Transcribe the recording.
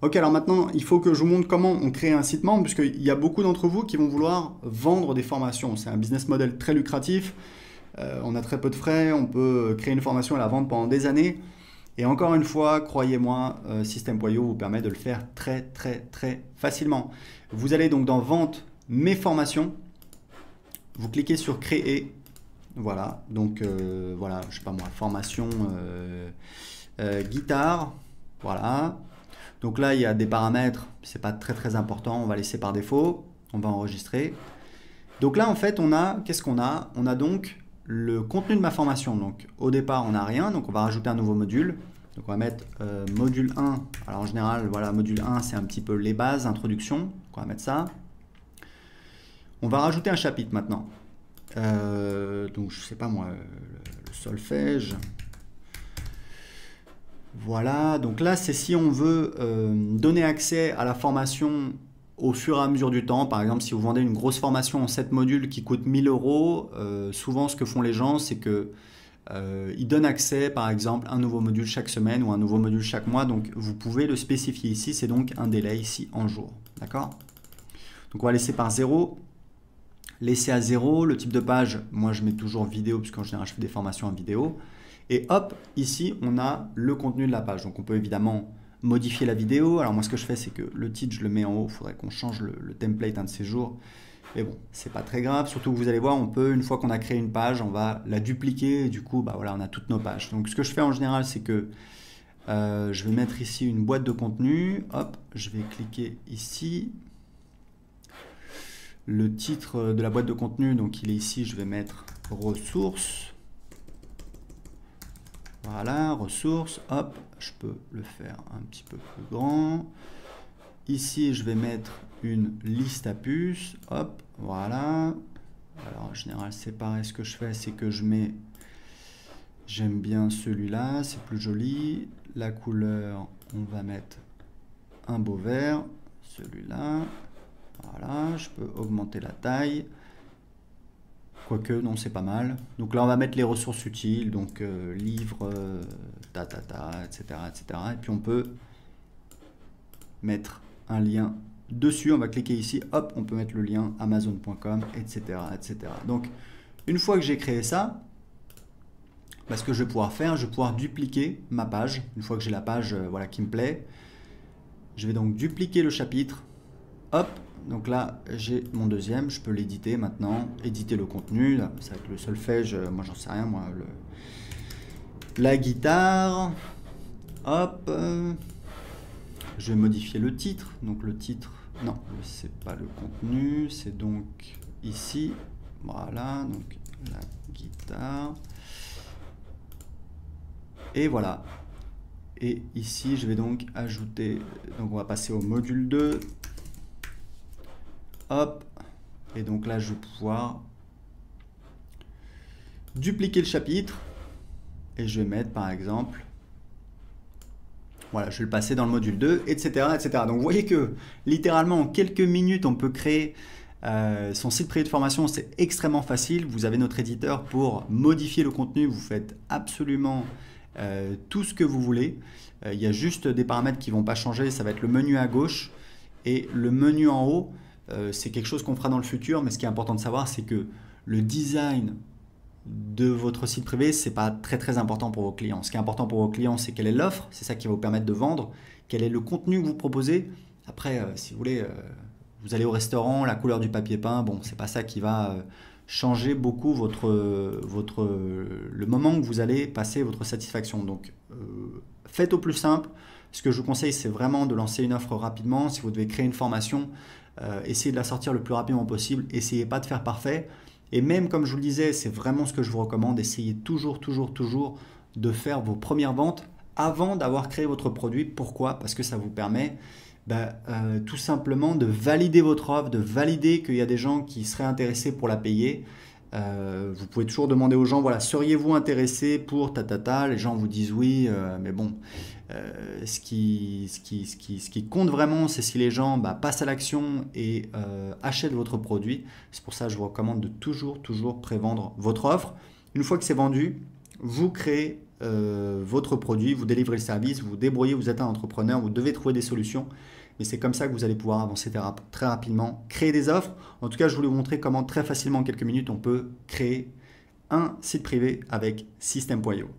Ok, alors maintenant, il faut que je vous montre comment on crée un site membre, puisqu'il y a beaucoup d'entre vous qui vont vouloir vendre des formations. C'est un business model très lucratif, on a très peu de frais, on peut créer une formation et la vendre pendant des années. Et encore une fois, croyez-moi, System.io vous permet de le faire très très très facilement. Vous allez donc dans Vente, Mes formations, vous cliquez sur Créer. Voilà, donc voilà, je sais pas moi, formation guitare, voilà. Donc là, il y a des paramètres, c'est pas très très important, on va laisser par défaut, on va enregistrer. Donc là, en fait, on a, qu'est-ce qu'on a? On a donc le contenu de ma formation. Donc au départ, on n'a rien, donc on va rajouter un nouveau module. Donc on va mettre module 1. Alors en général, voilà, module 1, c'est un petit peu les bases, introduction. Donc on va mettre ça. On va rajouter un chapitre maintenant. Donc je sais pas moi, le solfège. Voilà, donc là, c'est si on veut donner accès à la formation au fur et à mesure du temps. Par exemple, si vous vendez une grosse formation en 7 modules qui coûte 1000 euros, souvent ce que font les gens, c'est que ils donnent accès, par exemple, à un nouveau module chaque semaine ou un nouveau module chaque mois. Donc vous pouvez le spécifier ici, c'est donc un délai ici en jour. D'accord? Donc on va laisser par 0. Laisser à 0, le type de page, moi je mets toujours vidéo, puisqu'en général je fais des formations en vidéo. Et hop, ici on a le contenu de la page. Donc on peut évidemment modifier la vidéo. Alors moi ce que je fais, c'est que le titre je le mets en haut. Il faudrait qu'on change le template un de ces jours. Mais bon, c'est pas très grave. Surtout que vous allez voir, on peut, une fois qu'on a créé une page, on va la dupliquer. Et du coup, bah voilà, on a toutes nos pages. Donc ce que je fais en général, c'est que je vais mettre ici une boîte de contenu. Hop, je vais cliquer ici. Le titre de la boîte de contenu, donc il est ici, je vais mettre ressources. Voilà, ressources, hop, je peux le faire un petit peu plus grand. Ici, je vais mettre une liste à puces, hop, voilà. Alors en général, c'est pareil, ce que je fais, c'est que je mets, j'aime bien celui-là, c'est plus joli. La couleur, on va mettre un beau vert, celui-là. Voilà, je peux augmenter la taille. Quoique, non, c'est pas mal. Donc là, on va mettre les ressources utiles, donc livres, etc., etc. Et puis on peut mettre un lien dessus. On va cliquer ici, hop, on peut mettre le lien amazon.com, etc., etc. Donc, une fois que j'ai créé ça, bah, ce que je vais pouvoir faire, je vais pouvoir dupliquer ma page. Une fois que j'ai la page voilà, qui me plaît, je vais donc dupliquer le chapitre. Hop, donc là j'ai mon deuxième, je peux l'éditer maintenant, éditer le contenu, ça va être le solfège, moi j'en sais rien, moi, la guitare, hop, je vais modifier le titre, donc le titre, non, c'est pas le contenu, c'est donc ici, voilà, donc la guitare, et voilà. Et ici, je vais donc ajouter, donc on va passer au module 2. Hop, et donc là je vais pouvoir dupliquer le chapitre et je vais mettre par exemple, voilà, je vais le passer dans le module 2, etc., etc. Donc vous voyez que littéralement en quelques minutes on peut créer son site privé de formation. C'est extrêmement facile. Vous avez notre éditeur pour modifier le contenu, vous faites absolument tout ce que vous voulez. Il y a juste des paramètres qui ne vont pas changer, ça va être le menu à gauche et le menu en haut. C'est quelque chose qu'on fera dans le futur, mais ce qui est important de savoir, c'est que le design de votre site privé, c'est pas très très important pour vos clients. Ce qui est important pour vos clients, c'est quelle est l'offre, c'est ça qui va vous permettre de vendre, quel est le contenu que vous proposez. Après, si vous voulez, vous allez au restaurant, la couleur du papier peint, bon, c'est pas ça qui va changer beaucoup le moment que vous allez passer votre satisfaction. Donc, faites au plus simple. Ce que je vous conseille, c'est vraiment de lancer une offre rapidement. Si vous devez créer une formation, essayez de la sortir le plus rapidement possible. Essayez pas de faire parfait. Et même comme je vous le disais, c'est vraiment ce que je vous recommande. Essayez toujours, toujours, toujours de faire vos premières ventes avant d'avoir créé votre produit. Pourquoi? Parce que ça vous permet tout simplement de valider votre offre, de valider qu'il y a des gens qui seraient intéressés pour la payer. Vous pouvez toujours demander aux gens, voilà, seriez-vous intéressé pour ta. Les gens vous disent oui, mais bon, ce qui compte vraiment, c'est si les gens passent à l'action et achètent votre produit. C'est pour ça que je vous recommande de toujours, toujours prévendre votre offre. Une fois que c'est vendu, vous créez votre produit, vous délivrez le service, vous vous débrouillez, vous êtes un entrepreneur, vous devez trouver des solutions. Mais c'est comme ça que vous allez pouvoir avancer très rapidement, créer des offres. En tout cas, je voulais vous montrer comment très facilement, en quelques minutes, on peut créer un site privé avec Systeme.io.